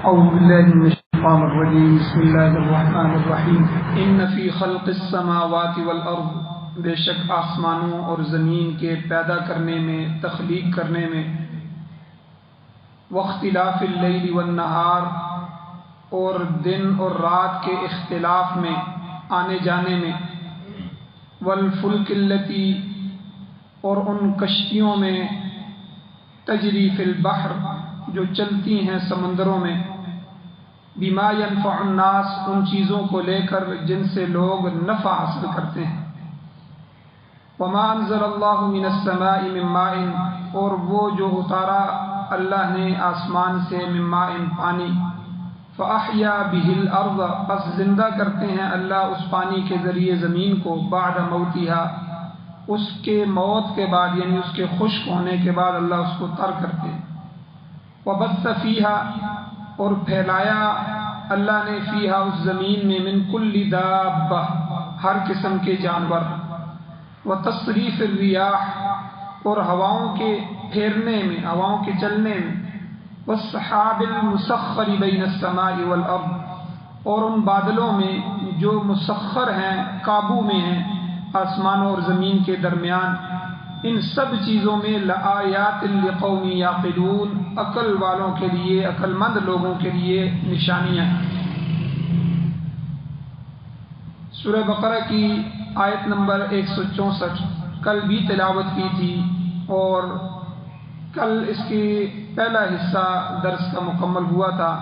اعوذ باللہ من الشیطان الرجیم بسم اللہ الرحمن الرحیم ان فی خلق السماوات والارض، بے شک آسمانوں اور زمین کے پیدا کرنے میں، تخلیق کرنے میں، واختلاف اللیل والنہار، اور دن اور رات کے اختلاف میں، آنے جانے میں، والفلک التی، اور ان کشتیوں میں، تجری فی البحر، جو چلتی ہیں سمندروں میں، بما ينفع الناس، ان چیزوں کو لے کر جن سے لوگ نفع حاصل کرتے ہیں، وما انزل اللہ من السماء من ماء، اور وہ جو اتارا اللہ نے آسمان سے، من ماء پانی، فاحیا به الارض، پس زندہ کرتے ہیں اللہ اس پانی کے ذریعے زمین کو، بعد موتها، اس کے موت کے بعد، یعنی اس کے خشک ہونے کے بعد اللہ اس کو تر کرتے ہیں، وبث فیہا، اور پھیلایا اللہ نے، فیہا اس زمین میں، من کل دابہ، ہر قسم کے جانور، وتصریف الریاح، اور ہواؤں کے پھیرنے میں، ہواؤں کے چلنے میں، والسحاب المسخر بین السماء والارض، اور ان بادلوں میں جو مسخر ہیں، قابو میں ہیں آسمانوں اور زمین کے درمیان، ان سب چیزوں میں لآیات لقوم یعقلون، عقل والوں کے لیے، عقل مند لوگوں کے لیے نشانیاں ہیں۔ سورہ بقرہ کی آیت نمبر 164 کل بھی تلاوت کی تھی، اور کل اس کی پہلا حصہ درس کا مکمل ہوا تھا،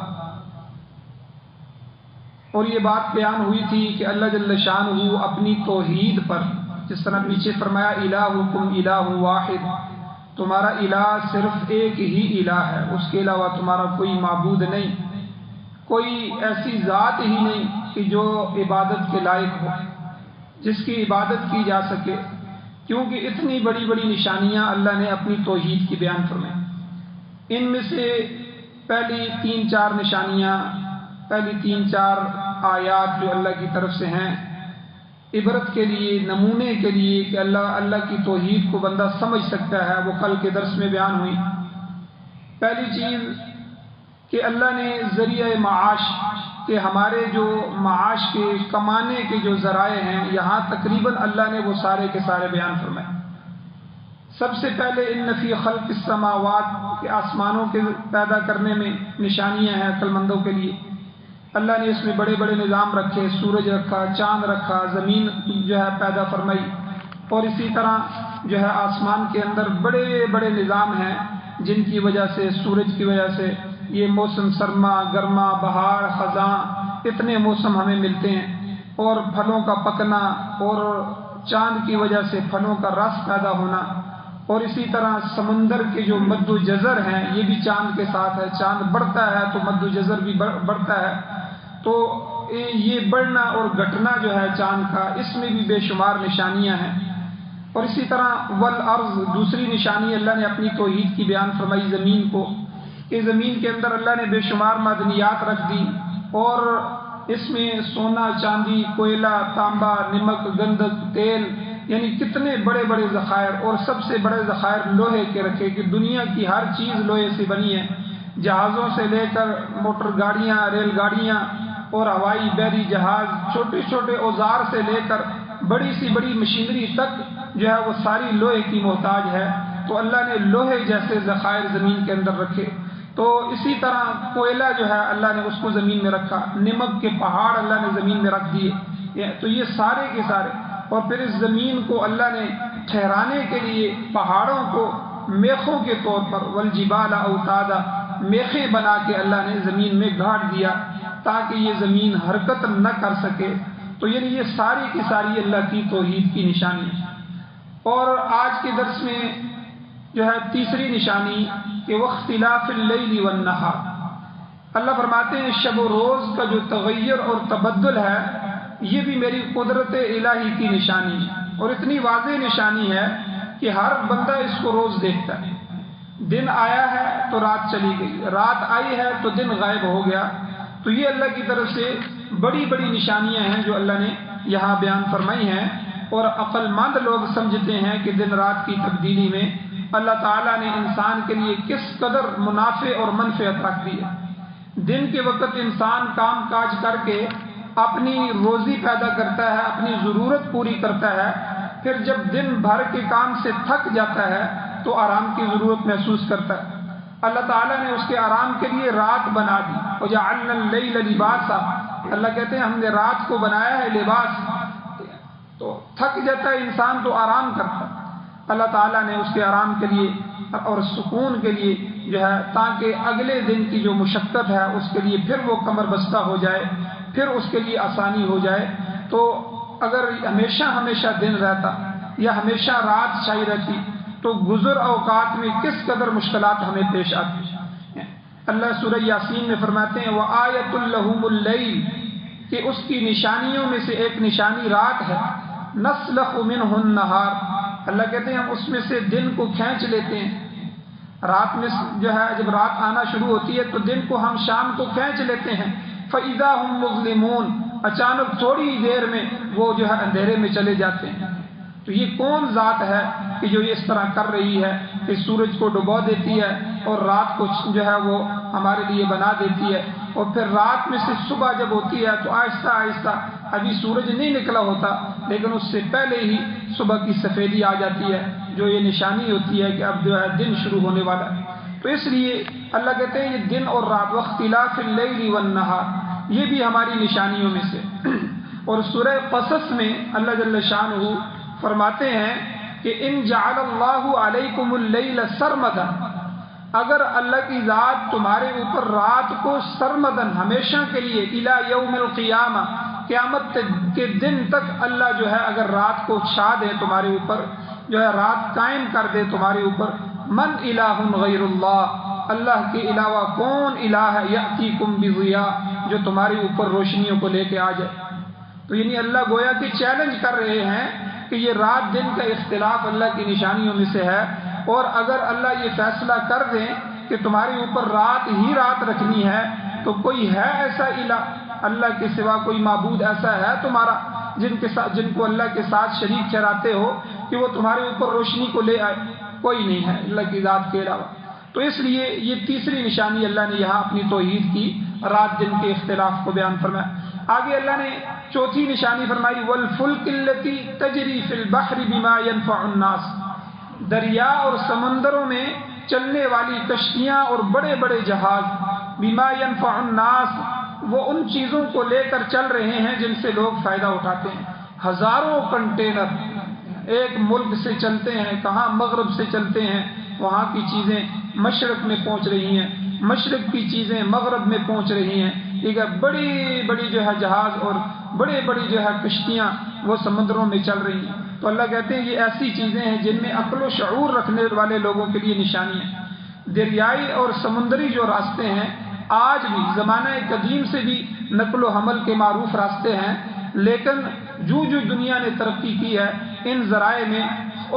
اور یہ بات بیان ہوئی تھی کہ اللہ جل شانہ اپنی توحید پر، جس طرح پیچھے فرمایا الہکم الہ واحد، تمہارا الہ صرف ایک ہی الہ ہے، اس کے علاوہ تمہارا کوئی معبود نہیں، کوئی ایسی ذات ہی نہیں کہ جو عبادت کے لائق ہو، جس کی عبادت کی جا سکے، کیونکہ اتنی بڑی بڑی نشانیاں اللہ نے اپنی توحید کی بیان فرمائی۔ ان میں سے پہلی 3-4 نشانیاں، پہلی 3-4 آیات جو اللہ کی طرف سے ہیں، عبرت کے لیے، نمونے کے لیے کہ اللہ کی توحید کو بندہ سمجھ سکتا ہے، وہ کل کے درس میں بیان ہوئی۔ پہلی چیز کہ اللہ نے ذریعہ معاش، کہ ہمارے جو معاش کے، کمانے کے جو ذرائع ہیں، یہاں تقریباً اللہ نے وہ سارے کے سارے بیان فرمائے۔ سب سے پہلے ان فی خلق السماوات، کہ آسمانوں کے پیدا کرنے میں نشانیاں ہیں عقل مندوں کے لیے۔ اللہ نے اس میں بڑے بڑے نظام رکھے، سورج رکھا، چاند رکھا، زمین جو ہے پیدا فرمائی، اور اسی طرح جو ہے آسمان کے اندر بڑے بڑے نظام ہیں جن کی وجہ سے، سورج کی وجہ سے یہ موسم سرما، گرما، بہار، خزاں، اتنے موسم ہمیں ملتے ہیں، اور پھلوں کا پکنا، اور چاند کی وجہ سے پھلوں کا رس پیدا ہونا، اور اسی طرح سمندر کے جو مد و جزر ہیں، یہ بھی چاند کے ساتھ ہے، چاند بڑھتا ہے تو مد و جزر بھی بڑھتا ہے، تو یہ بڑھنا اور گھٹنا جو ہے چاند کا، اس میں بھی بے شمار نشانیاں ہیں۔ اور اسی طرح والارض، دوسری نشانی اللہ نے اپنی توحید کی بیان فرمائی زمین کو، کہ زمین کے اندر اللہ نے بے شمار معدنیات رکھ دی، اور اس میں سونا، چاندی، کوئلہ، تانبا، نمک، گندھک، تیل، یعنی کتنے بڑے بڑے ذخائر، اور سب سے بڑے ذخائر لوہے کے رکھے، کہ دنیا کی ہر چیز لوہے سے بنی ہے، جہازوں سے لے کر موٹر گاڑیاں، ریل گاڑیاں، اور ہوائی بحری جہاز، چھوٹے چھوٹے اوزار سے لے کر بڑی سی بڑی مشینری تک جو ہے وہ ساری لوہے کی محتاج ہے، تو اللہ نے لوہے جیسے ذخائر زمین کے اندر رکھے۔ تو اسی طرح کوئلہ جو ہے اللہ نے اس کو زمین میں رکھا، نمک کے پہاڑ اللہ نے زمین میں رکھ دیے، تو یہ سارے کے سارے، اور پھر اس زمین کو اللہ نے ٹھہرانے کے لیے پہاڑوں کو میخوں کے طور پر، والجبال اوتادا، میخیں بنا کے اللہ نے زمین میں گاڑ دیا تاکہ یہ زمین حرکت نہ کر سکے۔ تو یعنی یہ ساری کی ساری اللہ کی توحید کی نشانی ہے۔ اور آج کے درس میں جو ہے تیسری نشانی کہ واختلاف اللیل والنہار، اللہ فرماتے ہیں شب و روز کا جو تغیر اور تبدل ہے، یہ بھی میری قدرت الہی کی نشانی ہے، اور اتنی واضح نشانی ہے کہ ہر بندہ اس کو روز دیکھتا ہے۔ دن آیا ہے تو رات چلی گئی، رات آئی ہے تو دن غائب ہو گیا، تو یہ اللہ کی طرف سے بڑی بڑی نشانیاں ہیں جو اللہ نے یہاں بیان فرمائی ہیں، اور عقل مند لوگ سمجھتے ہیں کہ دن رات کی تبدیلی میں اللہ تعالیٰ نے انسان کے لیے کس قدر منافع اور منفعت رکھ دی ہے۔ دن کے وقت انسان کام کاج کر کے اپنی روزی پیدا کرتا ہے، اپنی ضرورت پوری کرتا ہے، پھر جب دن بھر کے کام سے تھک جاتا ہے تو آرام کی ضرورت محسوس کرتا ہے۔ اللہ تعالیٰ نے اس کے آرام کے لیے رات بنا دی، وَجَعَلْنَا اللَّيْلَ لِبَاسًا، اللہ کہتے ہیں ہم نے رات کو بنایا ہے لباس۔ تو تھک جاتا ہے انسان تو آرام کرتا ہے، اللہ تعالیٰ نے اس کے آرام کے لیے اور سکون کے لیے جو ہے تاکہ اگلے دن کی جو مشقت ہے اس کے لیے پھر وہ کمر بستہ ہو جائے، پھر اس کے لیے آسانی ہو جائے۔ تو اگر ہمیشہ ہمیشہ دن رہتا یا ہمیشہ رات چھائی رہتی تو گزر اوقات میں کس قدر مشکلات ہمیں پیش آتی۔ اللہ سورہ یاسین میں فرماتے ہیں وَآیَةٌ لَهُمُ اللَّیْلُ، کہ اس کی نشانیوں میں سے ایک نشانی رات ہے، نَسْلَخُ مِنْهُ النَّهَارَ، اللہ کہتے ہیں ہم اس میں سے دن کو کھینچ لیتے ہیں۔ رات میں جو ہے جب رات آنا شروع ہوتی ہے تو دن کو ہم شام کو کھینچ لیتے ہیں، فَإِذَا هُمْ مُظْلِمُونَ، اچانک تھوڑی دیر میں وہ جو ہے اندھیرے میں چلے جاتے ہیں۔ تو یہ کون ذات ہے کہ جو اس طرح کر رہی ہے کہ سورج کو ڈبو دیتی ہے اور رات کو جو ہے وہ ہمارے لیے بنا دیتی ہے، اور پھر رات میں سے صبح جب ہوتی ہے تو آہستہ آہستہ ابھی سورج نہیں نکلا ہوتا لیکن اس سے پہلے ہی صبح کی سفیدی آ جاتی ہے، جو یہ نشانی ہوتی ہے کہ اب جو ہے دن شروع ہونے والا ہے۔ تو اس لیے اللہ کہتے ہیں یہ دن اور رات، واختلاف اللیل والنہار، یہ بھی ہماری نشانیوں میں سے۔ اور سورہ قصص میں اللہ جل شانہ فرماتے ہیں کہ ان جعل اللہ علیکم اللیل سرمدا، اگر اللہ کی ذات تمہارے اوپر رات کو سرمدن ہمیشہ کے لیے الی یوم القیامہ، قیامت کے دن تک اللہ جو ہے اگر رات کو چھا دے تمہارے اوپر، جو ہے رات قائم کر دے تمہارے اوپر، من الہ غیر اللہ، اللہ کے علاوہ کون الہ ہے، یأتیکم بضیاء، جو تمہارے اوپر روشنیوں کو لے کے آ جائے۔ تو یعنی اللہ گویا کہ چیلنج کر رہے ہیں کہ یہ رات دن کا اختلاف اللہ کی نشانیوں میں سے ہے، اور اگر اللہ یہ فیصلہ کر دیں کہ تمہارے اوپر رات ہی رات رکھنی ہے تو کوئی ہے ایسا الہ، اللہ کے سوا کوئی معبود ایسا ہے تمہارا جن کو اللہ کے ساتھ شریک ٹھہراتے ہو کہ وہ تمہارے اوپر روشنی کو لے آئے؟ کوئی نہیں ہے اللہ کی ذات کے علاوہ۔ تو اس لیے یہ تیسری نشانی اللہ نے یہاں اپنی توحید کی رات دن کے اختلاف کو بیان فرمایا۔ آگے اللہ نے چوتھی نشانی فرمائی والفلک التی تجری فی البحر بما ينفع الناس، دریا اور سمندروں میں چلنے والی کشتیاں اور بڑے بڑے جہاز، بما ينفع الناس، وہ ان چیزوں کو لے کر چل رہے ہیں جن سے لوگ فائدہ اٹھاتے ہیں۔ ہزاروں کنٹینر ایک ملک سے چلتے ہیں، کہاں مغرب سے چلتے ہیں، وہاں کی چیزیں مشرق میں پہنچ رہی ہیں، مشرق کی چیزیں مغرب میں پہنچ رہی ہیں، ٹھیک ہے، بڑی بڑی جو ہے جہاز اور بڑی بڑی جو ہے کشتیاں وہ سمندروں میں چل رہی ہیں۔ تو اللہ کہتے ہیں یہ ایسی چیزیں ہیں جن میں عقل و شعور رکھنے والے لوگوں کے لیے نشانی ہے۔ دریائی اور سمندری جو راستے ہیں آج بھی زمانہ قدیم سے بھی نقل و حمل کے معروف راستے ہیں، لیکن جو دنیا نے ترقی کی ہے ان ذرائع میں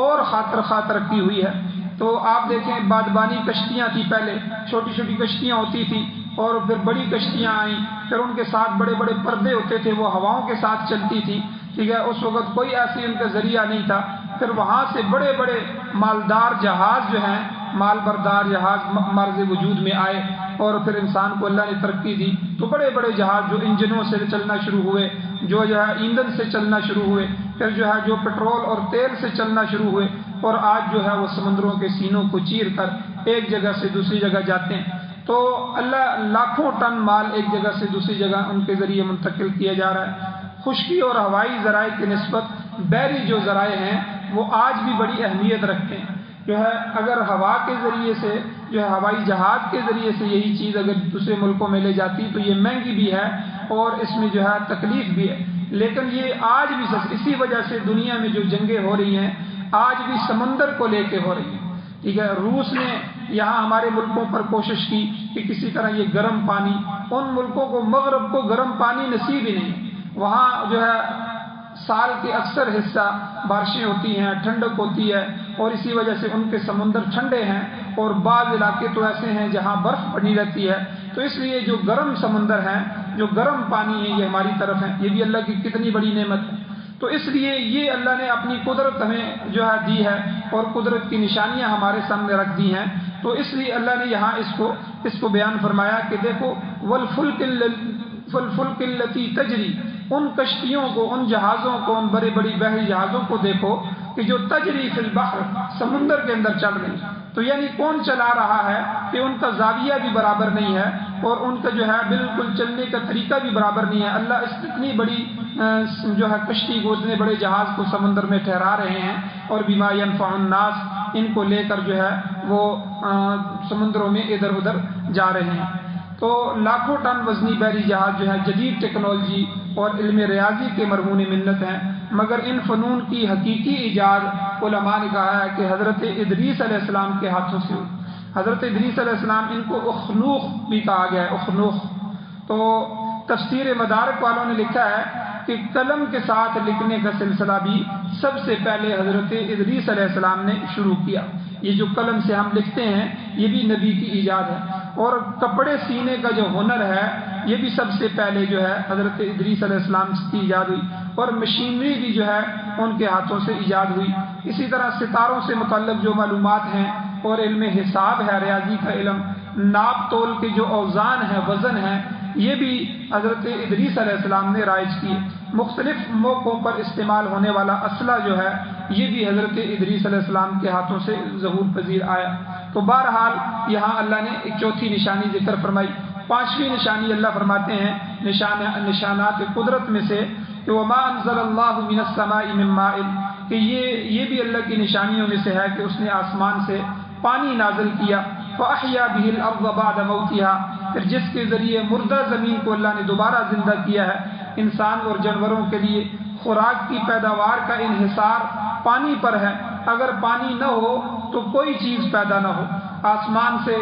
اور خواہ ترقی ہوئی ہے۔ تو آپ دیکھیں بادبانی کشتیاں تھی، پہلے چھوٹی چھوٹی کشتیاں ہوتی تھی اور پھر بڑی کشتیاں آئیں، پھر ان کے ساتھ بڑے بڑے پردے ہوتے تھے، وہ ہواؤں کے ساتھ چلتی تھی، ٹھیک ہے، اس وقت کوئی ایسی ان کا ذریعہ نہیں تھا۔ پھر وہاں سے بڑے بڑے مالدار جہاز جو ہیں، مال بردار جہاز مرز وجود میں آئے، اور پھر انسان کو اللہ نے ترقی دی تو بڑے بڑے جہاز جو انجنوں سے چلنا شروع ہوئے، جو ہے ایندھن سے چلنا شروع ہوئے، پھر جو ہے جو پٹرول اور تیل سے چلنا شروع ہوئے، اور آج جو ہے وہ سمندروں کے سینوں کو چیر کر ایک جگہ سے دوسری جگہ جاتے ہیں۔ تو اللہ لاکھوں ٹن مال ایک جگہ سے دوسری جگہ ان کے ذریعے منتقل کیا جا رہا ہے۔ خشکی اور ہوائی ذرائع کی نسبت بحری جو ذرائع ہیں وہ آج بھی بڑی اہمیت رکھتے ہیں۔ جو ہے اگر ہوا کے ذریعے سے جو ہے ہوائی جہاز کے ذریعے سے یہی چیز اگر دوسرے ملکوں میں لے جاتی تو یہ مہنگی بھی ہے اور اس میں جو ہے تکلیف بھی ہے، لیکن یہ آج بھی اسی وجہ سے دنیا میں جو جنگیں ہو رہی ہیں آج بھی سمندر کو لے کے ہو رہی ہیں، ٹھیک ہے۔ روس نے یہاں ہمارے ملکوں پر کوشش کی کہ کسی طرح یہ گرم پانی، ان ملکوں کو مغرب کو گرم پانی نصیب ہی نہیں، وہاں جو ہے سال کے اکثر حصہ بارشیں ہوتی ہیں، ٹھنڈک ہوتی ہے، اور اسی وجہ سے ان کے سمندر ٹھنڈے ہیں، اور بعض علاقے تو ایسے ہیں جہاں برف پڑی رہتی ہے۔ تو اس لیے جو گرم سمندر ہیں، جو گرم پانی ہے، یہ ہماری طرف ہے، یہ بھی اللہ کی کتنی بڑی نعمت ہے۔ تو اس لیے یہ اللہ نے اپنی قدرت ہمیں جو ہے دی ہے اور قدرت کی نشانیاں ہمارے سامنے رکھ دی ہیں، تو اس لیے اللہ نے یہاں اس کو بیان فرمایا کہ دیکھو والفلک التی تجری، ان کشتیوں کو، ان جہازوں کو، ان بڑی بڑی بحری جہازوں کو دیکھو کہ جو تجری فی البحر، سمندر کے اندر چل رہی، تو یعنی کون چلا رہا ہے کہ ان کا زاویہ بھی برابر نہیں ہے اور ان کا جو ہے بالکل چلنے کا طریقہ بھی برابر نہیں ہے۔ اللہ اس اتنی بڑی جو ہے کشتی کو، اتنے بڑے جہاز کو سمندر میں ٹھہرا رہے ہیں، اور بما ينفع الناس، ان کو لے کر جو ہے وہ سمندروں میں ادھر ادھر جا رہے ہیں۔ تو لاکھوں ٹن وزنی بحری جہاز جو ہے جدید ٹیکنالوجی اور علم ریاضی کے مرہون منت ہیں، مگر ان فنون کی حقیقی ایجاد علماء نے کہا ہے کہ حضرت ادریس علیہ السلام کے ہاتھوں سے ہوئی۔ حضرت ادریس علیہ السلام، ان کو اخنوخ بھی کہا گیا ہے، اخنوخ۔ تو تفسیر مدارک والوں نے لکھا ہے کہ قلم کے ساتھ لکھنے کا سلسلہ بھی سب سے پہلے حضرت ادریس علیہ السلام نے شروع کیا۔ یہ جو قلم سے ہم لکھتے ہیں یہ بھی نبی کی ایجاد ہے، اور کپڑے سینے کا جو ہنر ہے یہ بھی سب سے پہلے جو ہے حضرت ادریس علیہ السلام کی ایجاد ہوئی، اور مشینری بھی جو ہے ان کے ہاتھوں سے ایجاد ہوئی۔ اسی طرح ستاروں سے متعلق جو معلومات ہیں، اور علم حساب ہے، ریاضی کا علم، ناپ تول کے جو اوزان ہیں، وزن ہیں، یہ بھی حضرت ادریس علیہ السلام نے رائج کیے۔ مختلف موقعوں پر استعمال ہونے والا اسلحہ جو ہے یہ بھی حضرت ادریس علیہ السلام کے ہاتھوں سے ظہور پذیر آیا۔ تو بہرحال یہاں اللہ نے ایک چوتھی نشانی ذکر فرمائی۔ پانچویں نشانی اللہ فرماتے ہیں نشانات قدرت میں سے کہ وما انزل اللہ من السماء من ماء، کہ یہ بھی اللہ کی نشانیوں میں سے ہے کہ اس نے آسمان سے پانی نازل کیا، فاحیا به الارض بعد موتها، پھر جس کے ذریعے مردہ زمین کو اللہ نے دوبارہ زندہ کیا ہے۔ انسان اور جانوروں کے لیے خوراک کی پیداوار کا انحصار پانی پر ہے، اگر پانی نہ ہو تو کوئی چیز پیدا نہ ہو۔ آسمان سے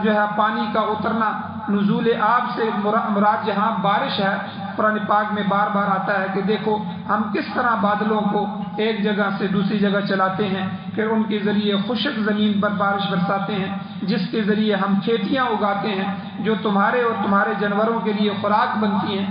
جو ہے پانی کا اترنا، نزول آب سے مراد جہاں بارش ہے، قرآن پاک میں بار بار آتا ہے کہ دیکھو ہم کس طرح بادلوں کو ایک جگہ سے دوسری جگہ چلاتے ہیں، پھر ان کے ذریعے خشک زمین پر بارش برساتے ہیں، جس کے ذریعے ہم کھیتیاں اگاتے ہیں جو تمہارے اور تمہارے جانوروں کے لیے خوراک بنتی ہیں۔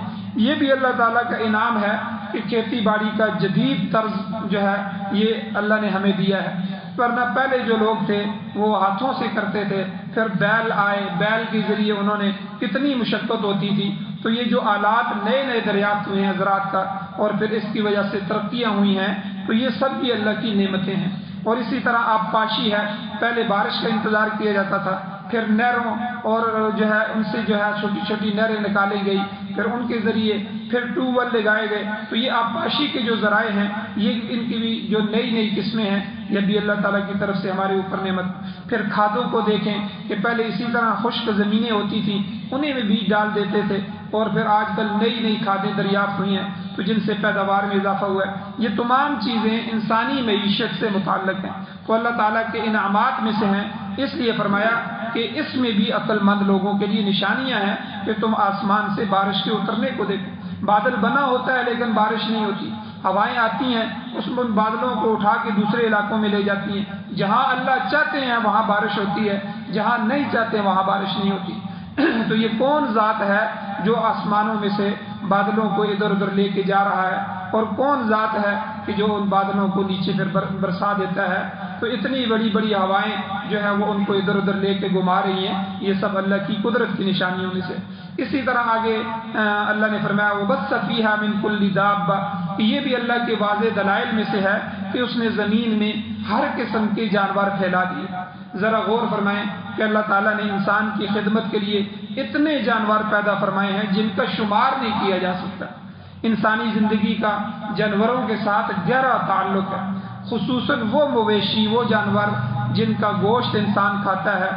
یہ بھی اللہ تعالیٰ کا انعام ہے کہ کھیتی باڑی کا جدید طرز جو ہے یہ اللہ نے ہمیں دیا ہے، ورنہ پہلے جو لوگ تھے وہ ہاتھوں سے کرتے تھے، پھر بیل آئے، بیل کے ذریعے انہوں نے کتنی مشقت ہوتی تھی۔ تو یہ جو آلات نئے نئے دریافت ہوئے ہیں زراعت کا، اور پھر اس کی وجہ سے ترقیاں ہوئی ہیں، تو یہ سب بھی اللہ کی نعمتیں ہیں۔ اور اسی طرح آبپاشی ہے، پہلے بارش کا انتظار کیا جاتا تھا، پھر نہروں اور جو ہے ان سے جو ہے چھوٹی چھوٹی نہریں نکالی گئی، پھر ان کے ذریعے پھر ٹیوب ویل لگائے گئے۔ تو یہ آبپاشی کے جو ذرائع ہیں، یہ ان کی بھی جو نئی نئی قسمیں ہیں، یہ بھی اللہ تعالیٰ کی طرف سے ہمارے اوپر نعمت۔ پھر کھادوں کو دیکھیں کہ پہلے اسی طرح خشک زمینیں ہوتی تھیں، انہیں میں بیج ڈال دیتے تھے، اور پھر آج کل نئی نئی کھادیں دریافت ہوئی ہیں تو جن سے پیداوار میں اضافہ ہوا ہے۔ یہ تمام چیزیں انسانی معیشت سے متعلق ہیں، تو اللہ تعالیٰ کے انعامات میں سے ہیں۔ اس لیے فرمایا کہ اس میں بھی عقل مند لوگوں کے لیے نشانیاں ہیں کہ تم آسمان سے بارش کے اترنے کو دیکھو۔ بادل بنا ہوتا ہے لیکن بارش نہیں ہوتی، ہوائیں آتی ہیں، اس بادلوں کو اٹھا کے دوسرے علاقوں میں لے جاتی ہیں۔ جہاں اللہ چاہتے ہیں وہاں بارش ہوتی ہے، جہاں نہیں چاہتے وہاں بارش نہیں ہوتی۔ تو یہ کون ذات ہے جو آسمانوں میں سے بادلوں کو ادھر ادھر لے کے جا رہا ہے، اور کون ذات ہے کہ جو ان بادلوں کو نیچے پھر برسا دیتا ہے؟ تو اتنی بڑی بڑی ہوائیں جو ہے وہ ان کو ادھر ادھر لے کے گھما رہی ہیں، یہ سب اللہ کی قدرت کی نشانیوں میں سے۔ اسی طرح آگے اللہ نے فرمایا وَبَثَّ فِيهَا مِن كُلِّ دَابَّةٍ، کہ یہ بھی اللہ کے واضح دلائل میں سے ہے کہ اس نے زمین میں ہر قسم کے جانور پھیلا دیے۔ ذرا غور فرمائیں کہ اللہ تعالیٰ نے انسان کی خدمت کے لیے اتنے جانور پیدا فرمائے ہیں جن کا شمار نہیں کیا جا سکتا۔ انسانی زندگی کا جانوروں کے ساتھ گہرا تعلق ہے، خصوصاً وہ مویشی، وہ جانور جن کا گوشت انسان کھاتا ہے،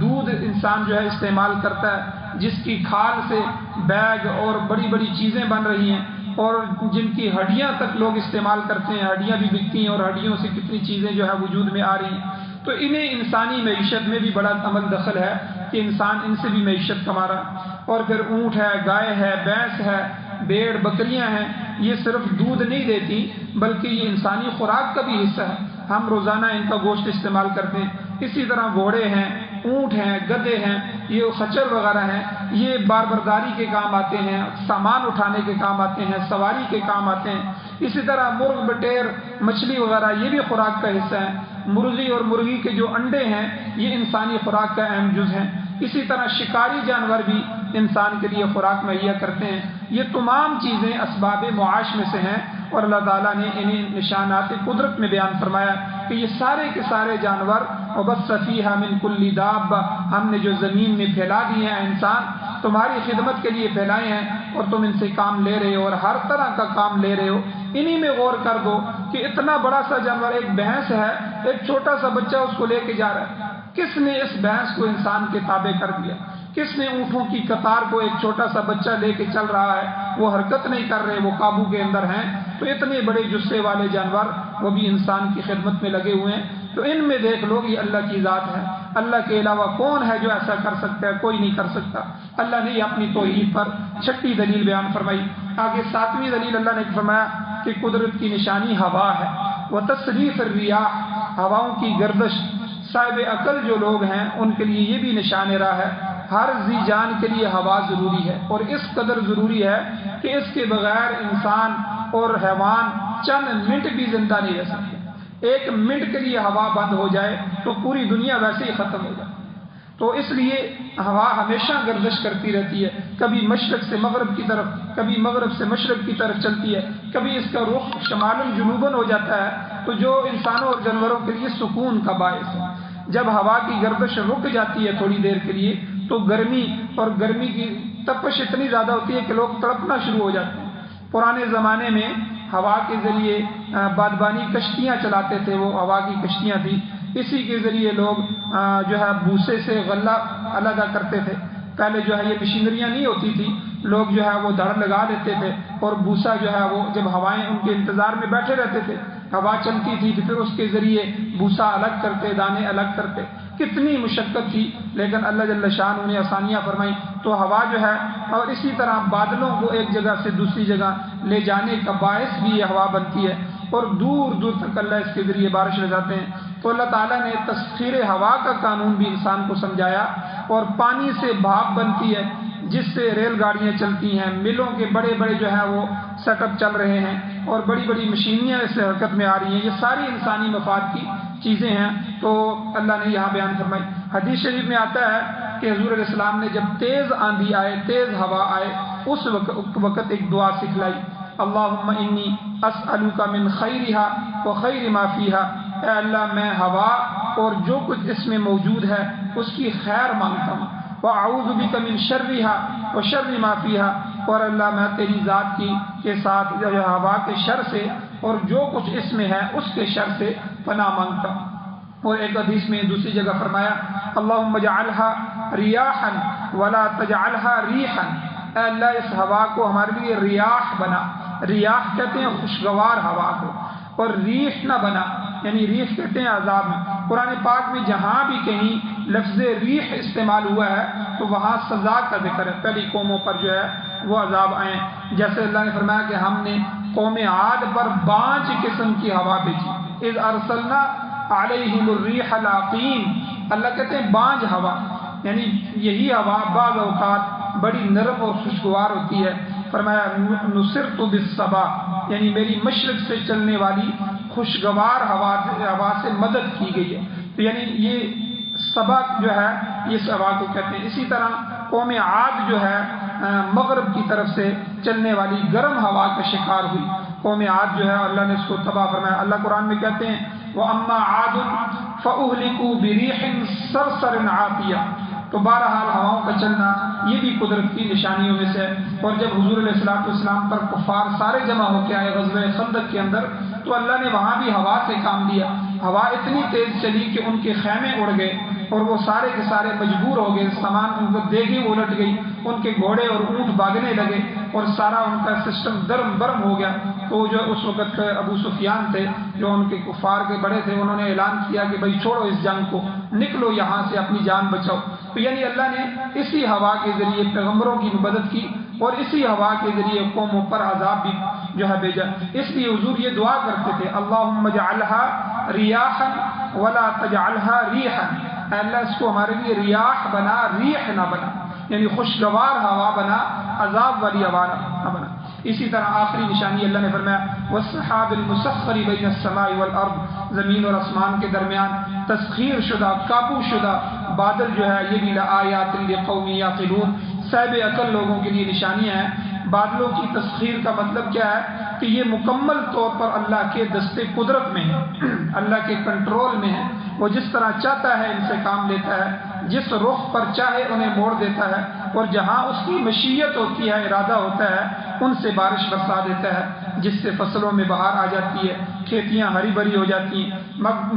دودھ انسان جو ہے استعمال کرتا ہے، جس کی کھال سے بیگ اور بڑی بڑی چیزیں بن رہی ہیں، اور جن کی ہڈیاں تک لوگ استعمال کرتے ہیں، ہڈیاں بھی بکتی ہیں، اور ہڈیوں سے کتنی چیزیں جو ہے وجود میں آ رہی ہیں۔ تو انہیں انسانی معیشت میں بھی بڑا عمل دخل ہے کہ انسان ان سے بھی معیشت کما رہا ہے۔ اور پھر اونٹ ہے، گائے ہے، بھینس ہے، بھیڑ بکریاں ہیں، یہ صرف دودھ نہیں دیتی بلکہ یہ انسانی خوراک کا بھی حصہ ہے، ہم روزانہ ان کا گوشت استعمال کرتے ہیں۔ اسی طرح گھوڑے ہیں، اونٹ ہیں، گدھے ہیں، یہ خچر وغیرہ ہیں، یہ باربرداری کے کام آتے ہیں، سامان اٹھانے کے کام آتے ہیں، سواری کے کام آتے ہیں۔ اسی طرح مرغ، بٹیر، مچھلی وغیرہ یہ بھی خوراک کا حصہ ہیں۔ مرغی اور مرغی کے جو انڈے ہیں یہ انسانی خوراک کا اہم جز ہیں۔ اسی طرح شکاری جانور بھی انسان کے لیے خوراک مہیا کرتے ہیں۔ یہ تمام چیزیں اسباب معاش میں سے ہیں، اور اللہ تعالیٰ نے انہیں نشانات قدرت میں بیان فرمایا کہ یہ سارے کے سارے جانور وبث فیہا من کل دابہ، ہم نے جو زمین میں پھیلا دیے ہیں انسان تمہاری خدمت کے لیے پھیلائے ہیں، اور تم ان سے کام لے رہے ہو اور ہر طرح کا کام لے رہے ہو۔ انہی میں غور کر دو کہ اتنا بڑا سا جانور ایک بھینس ہے، ایک چھوٹا سا بچہ اس کو لے کے جا رہا ہے۔ کس نے اس بھینس کو انسان کے تابع کر دیا؟ کس نے اونٹوں کی قطار کو ایک چھوٹا سا بچہ لے کے چل رہا ہے، وہ حرکت نہیں کر رہے، وہ قابو کے اندر ہیں؟ تو اتنے بڑے جثے والے جانور وہ بھی انسان کی خدمت میں لگے ہوئے ہیں۔ تو ان میں دیکھ لو یہ اللہ کی ذات ہے۔ اللہ کے علاوہ کون ہے جو ایسا کر سکتا ہے؟ کوئی نہیں کر سکتا۔ اللہ نے یہ اپنی توحید پر چھٹی دلیل بیان فرمائی۔ آگے ساتویں دلیل اللہ نے فرمایا کہ قدرت کی نشانی ہوا ہے۔ وتصریف الریاح، ہواؤں کی گردش۔ صاحب عقل جو لوگ ہیں ان کے لیے یہ بھی نشان راہ ہے۔ ہر ذی جان کے لیے ہوا ضروری ہے، اور اس قدر ضروری ہے کہ اس کے بغیر انسان اور حیوان چند منٹ بھی زندہ نہیں رہ سکتے۔ ایک منٹ کے لیے ہوا بند ہو جائے تو پوری دنیا ویسے ہی ختم ہو جائے۔ تو اس لیے ہوا ہمیشہ گردش کرتی رہتی ہے، کبھی مشرق سے مغرب کی طرف، کبھی مغرب سے مشرق کی طرف چلتی ہے، کبھی اس کا رخ شمالاً جنوباً ہو جاتا ہے، تو جو انسانوں اور جانوروں کے لیے سکون کا باعث ہے۔ جب ہوا کی گردش رک جاتی ہے تھوڑی دیر کے لیے تو گرمی کی تپش اتنی زیادہ ہوتی ہے کہ لوگ تڑپنا شروع ہو جاتے ہیں۔ پرانے زمانے میں ہوا کے ذریعے بادبانی کشتیاں چلاتے تھے، وہ ہوا کی کشتیاں تھیں، اسی کے ذریعے لوگ جو ہے بھوسے سے غلہ علیحدہ کرتے تھے۔ پہلے جو ہے یہ مشینریاں نہیں ہوتی تھی، لوگ جو ہے وہ دڑ لگا دیتے تھے، اور بھوسا جو ہے وہ جب ہوائیں ان کے انتظار میں بیٹھے رہتے تھے، ہوا چلتی تھی تو پھر اس کے ذریعے بھوسا الگ کرتے، دانے الگ کرتے۔ کتنی مشقت تھی، لیکن اللہ جل شانہ نے آسانیاں فرمائی تو ہوا جو ہے، اور اسی طرح بادلوں کو ایک جگہ سے دوسری جگہ لے جانے کا باعث بھی یہ ہوا بنتی ہے، اور دور دور تک اللہ اس کے ذریعے بارش لے جاتے ہیں۔ تو اللہ تعالیٰ نے تسخیر ہوا کا قانون بھی انسان کو سمجھایا، اور پانی سے بھاپ بنتی ہے جس سے ریل گاڑیاں چلتی ہیں، ملوں کے بڑے بڑے جو ہے وہ سیٹ اپ چل رہے ہیں، اور بڑی بڑی مشینیاں اس سے حرکت میں آ رہی ہیں۔ یہ ساری انسانی مفاد کی چیزیں ہیں، تو اللہ نے یہاں بیان فرمائی۔ حدیث شریف میں آتا ہے کہ حضور علیہ السلام نے جب تیز آندھی آئے، تیز ہوا آئے، اس وقت ایک دعا سکھلائی، اللہم انی اسألک من خیرہا وخیر ما فیہا، اے اللہ میں ہوا اور جو کچھ اس میں موجود ہے اس کی خیر مانگتا ہوں، وَأَعُوذُ بِكَ مِن شَرِّهَا وَشَرِّ مَا فِيهَا، اور اللہ میں تیری ذات کے ساتھ ہوا کے شر سے اور جو کچھ اس میں ہے اس کے شر سے پناہ مانگتا ہوں۔ اور ایک حدیث میں دوسری جگہ فرمایا اللہم اجعلها ریاحا ولا تجعلها ریحا، اے اللہ اس ہوا کو ہمارے لیے ریاح بنا، ریاح کہتے ہیں خوشگوار ہوا کو، اور ریح نہ بنا، یعنی ریح کہتے ہیں عذاب میں۔ قرآن پاک میں جہاں بھی کہیں لفظ ریح استعمال ہوا ہے تو وہاں سزا کا ذکر ہے، پہلی قوموں پر جو ہے وہ عذاب آئیں۔ جیسے اللہ نے فرمایا کہ ہم نے قوم عاد پر 5 قسم کی ہوا بھیجی، اذ ارسلنا علیہم الریح العقیم، اللہ کہتے ہیں بانجھ ہوا، یعنی یہی ہوا بعض اوقات بڑی نرم اور خوشگوار ہوتی ہے۔ فرمایا نصرت بالصبا، یعنی میری مشرق سے چلنے والی خوشگوار ہوا سے مدد کی گئی ہے، تو یعنی یہ صبا جو ہے اس ہوا کو کہتے ہیں۔ اسی طرح قوم عاد جو ہے مغرب کی طرف سے چلنے والی گرم ہوا کا شکار ہوئی، قوم عاد جو ہے اللہ نے اس کو تباہ فرمایا۔ اللہ قرآن میں کہتے ہیں وَأَمَّا عَادٌ فَأُهْلِكُوا بِرِيحٍ صَرْصَرٍ عَاتِيَةٍ، تو بہرحال ہواؤں کا چلنا یہ بھی قدرت کی نشانیوں میں سے ہے۔ اور جب حضور علیہ السلام پر کفار سارے جمع ہو کے آئے غزوہ خندق کے اندر، تو اللہ نے وہاں بھی ہوا سے کام لیا، ہوا اتنی تیز چلی کہ ان کے خیمے اڑ گئے، اور وہ سارے کے سارے مجبور ہو گئے، سامان ان کو دیگیں الٹ گئی، ان کے گھوڑے اور اونٹ بھاگنے لگے، اور سارا ان کا سسٹم درم برم ہو گیا۔ تو جو اس وقت ابو سفیان تھے جو ان کے کفار کے بڑے تھے، انہوں نے اعلان کیا کہ بھائی چھوڑو اس جنگ کو، نکلو یہاں سے، اپنی جان بچاؤ۔ تو یعنی اللہ نے اسی ہوا کے ذریعے پیغمبروں کی مدد کی، اور اسی ہوا کے ذریعے قوموں پر عذاب بھی جو ہے بھیجا۔ اس لیے حضور یہ دعا کرتے تھے اللہم اجعلها ریاحا ولا تجعلها ریحا، اے اللہ اس کو ہمارے لیے ریاح بنا، ریح نہ بنا، یعنی خوشگوار ہوا بنا، عذاب والی ہوا نہ بنا۔ اسی طرح آخری نشانی اللہ نے فرمایا والسحاب المسخر بین السماء والارض، زمین اور آسمان کے درمیان تسخیر شدہ، قابو شدہ بادل جو ہے، یہ بھی لآیات لقوم یعقلون، صاحب عقل لوگوں کے لیے نشانیاں ہیں۔ بادلوں کی تسخیر کا مطلب کیا ہے کہ یہ مکمل طور پر اللہ کے دستے قدرت میں ہے، اللہ کے کنٹرول میں ہے، وہ جس طرح چاہتا ہے ان سے کام لیتا ہے، جس رخ پر چاہے انہیں موڑ دیتا ہے، اور جہاں اس کی مشیت ہوتی ہے، ارادہ ہوتا ہے، ان سے بارش برسا دیتا ہے، جس سے فصلوں میں بہار آ جاتی ہے، کھیتیاں ہری بھری ہو جاتی ہیں۔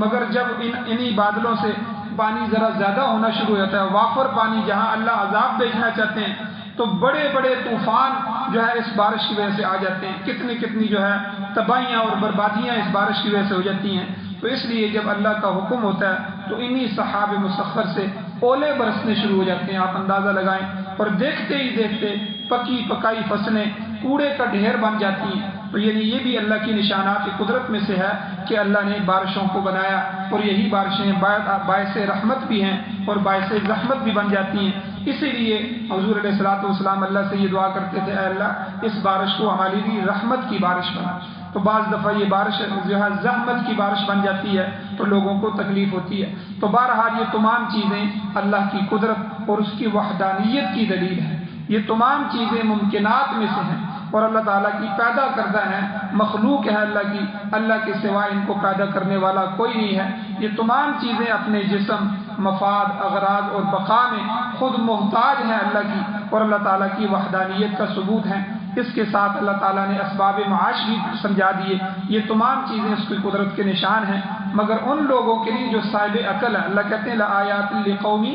مگر جب انہی بادلوں سے پانی ذرا زیادہ ہونا شروع ہوتا ہے، وافر پانی، جہاں اللہ عذاب بھیجنا چاہتے ہیں، تو بڑے بڑے طوفان جو ہے اس بارش کی وجہ سے آ جاتے ہیں، کتنی جو ہے تباہیاں اور بربادیاں اس بارش کی وجہ سے ہو جاتی ہیں۔ تو اس لیے جب اللہ کا حکم ہوتا ہے تو انہی سحاب مسخر سے اولے برسنے شروع ہو جاتے ہیں، آپ اندازہ لگائیں، اور دیکھتے ہی دیکھتے پکی پکائی فصلیں کوڑے کا ڈھیر بن جاتی ہیں۔ تو یعنی یہ بھی اللہ کی نشانات قدرت میں سے ہے کہ اللہ نے بارشوں کو بنایا، اور یہی بارشیں باعث رحمت بھی ہیں اور باعث زحمت بھی بن جاتی ہیں۔ اسی لیے حضور علیہ الصلوۃ والسلام اللہ سے یہ دعا کرتے تھے، اے اللہ اس بارش کو ہمارے لیے رحمت کی بارش بنا۔ تو بعض دفعہ یہ بارش جو ہے زحمت کی بارش بن جاتی ہے تو لوگوں کو تکلیف ہوتی ہے۔ تو بہرحال یہ تمام چیزیں اللہ کی قدرت اور اس کی وحدانیت کی دلیل ہے۔ یہ تمام چیزیں ممکنات میں سے ہیں اور اللہ تعالیٰ کی پیدا کردہ ہیں، مخلوق ہے اللہ کی، اللہ کے سوائے ان کو پیدا کرنے والا کوئی نہیں ہے۔ یہ تمام چیزیں اپنے جسم، مفاد، اغراض اور بقا میں خود محتاج ہیں اللہ کی، اور اللہ تعالیٰ کی وحدانیت کا ثبوت ہے۔ اس کے ساتھ اللہ تعالیٰ نے اسباب معاش بھی سمجھا دیے۔ یہ تمام چیزیں اس کی قدرت کے نشان ہیں، مگر ان لوگوں کے لیے جو صاحب عقل ہے، اللہ کہتے ہیں لآیات لقوم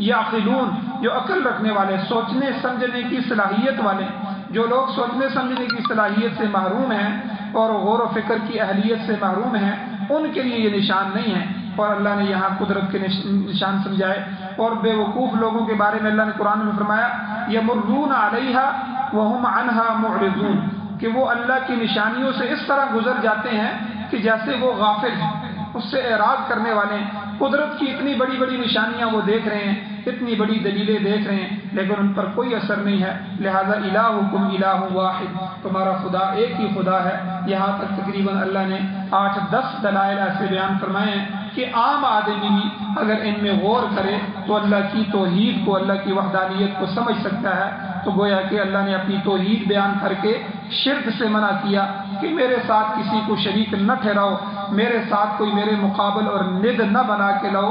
یعقلون، جو عقل رکھنے والے، سوچنے سمجھنے کی صلاحیت والے، جو لوگ سوچنے سمجھنے کی صلاحیت سے محروم ہیں اور غور و فکر کی اہلیت سے محروم ہیں، ان کے لیے یہ نشان نہیں ہے۔ اور اللہ نے یہاں قدرت کے نشان سمجھائے۔ اور بے وقوف لوگوں کے بارے میں اللہ نے قرآن میں فرمایا یمرون علیہا وہم عنہا معرضون، کہ وہ اللہ کی نشانیوں سے اس طرح گزر جاتے ہیں کہ جیسے وہ غافل ہیں، اس سے اعراض کرنے والے ہیں۔ قدرت کی اتنی بڑی بڑی نشانیاں وہ دیکھ رہے ہیں، اتنی بڑی دلیلیں دیکھ رہے ہیں، لیکن ان پر کوئی اثر نہیں ہے۔ لہذا الہکم الہ واحد، تمہارا خدا ایک ہی خدا ہے۔ یہاں تک تقریباً اللہ نے 8-10 دلائل ایسے بیان فرمائے ہیں کہ عام آدمی بھی اگر ان میں غور کرے تو اللہ کی توحید کو، اللہ کی وحدانیت کو سمجھ سکتا ہے۔ تو گویا کہ اللہ نے اپنی توحید بیان کر کے شرک سے منع کیا کہ میرے ساتھ کسی کو شریک نہ ٹھہراؤ، میرے ساتھ کوئی میرے مقابل اور ند نہ بنا کے لاؤ،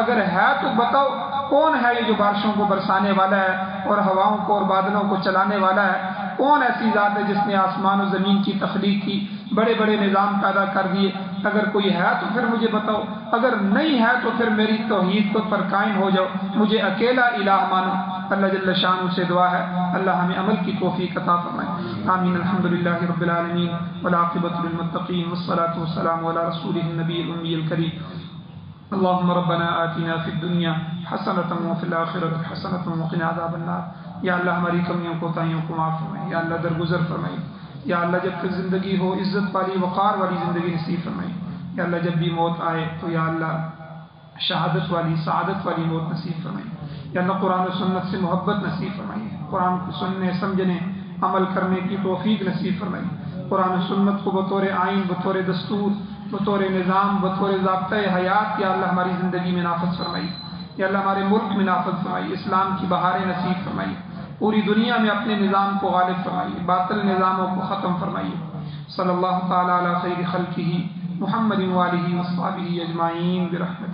اگر ہے تو بتاؤ کون ہے یہ جو بارشوں کو برسانے والا ہے اور ہواؤں کو اور بادلوں کو چلانے والا ہے؟ کون ایسی ذات ہے جس نے آسمان و زمین کی تخلیق کی، بڑے بڑے نظام پیدا کر دیے؟ اگر کوئی ہے تو پھر مجھے بتاؤ، اگر نہیں ہے تو پھر میری توحید پر قائم ہو جاؤ، مجھے اکیلا الہ مانو۔ اللہ جل شانہ سے دعا ہے اللہ ہمیں عمل کی توفیق عطا فرمائے۔ آمین۔ الحمدللہ رب العالمین والعاقبۃ للمتقین والصلاۃ والسلام علی رسولہ النبی الامی الکریم۔ اللهم ربنا آتنا في الدنيا حسنة وفي الآخرة حسنة وقنا عذاب النار۔ یا اللہ ہماری کمیوں کوتاہیوں کو معاف فرمائے، یا اللہ درگزر فرمائے، یا اللہ جب تک زندگی ہو عزت والی وقار والی زندگی نصیب فرمائے، یا اللہ جب بھی موت آئے تو یا اللہ شہادت والی سعادت والی موت نصیب فرمائے، یا اللہ قرآن و سنت سے محبت نصیب فرمائے، قرآن کو سننے سمجھنے عمل کرنے کی توفیق نصیب فرمائے، قرآن و سنت کو بطور آئین، بطور دستور، بطور نظام، بطور ضابطۂ حیات یا اللہ ہماری زندگی میں نافذ فرمائی، یا اللہ ہمارے ملک میں نافذ فرمائی، اسلام کی بہاریں نصیب فرمائی، پوری دنیا میں اپنے نظام کو غالب فرمائیے، باطل نظاموں کو ختم فرمائیے۔ صلی اللہ تعالی علی خیر خلقہ محمد وآلہ وصحبہ اجمعین برحمتہ۔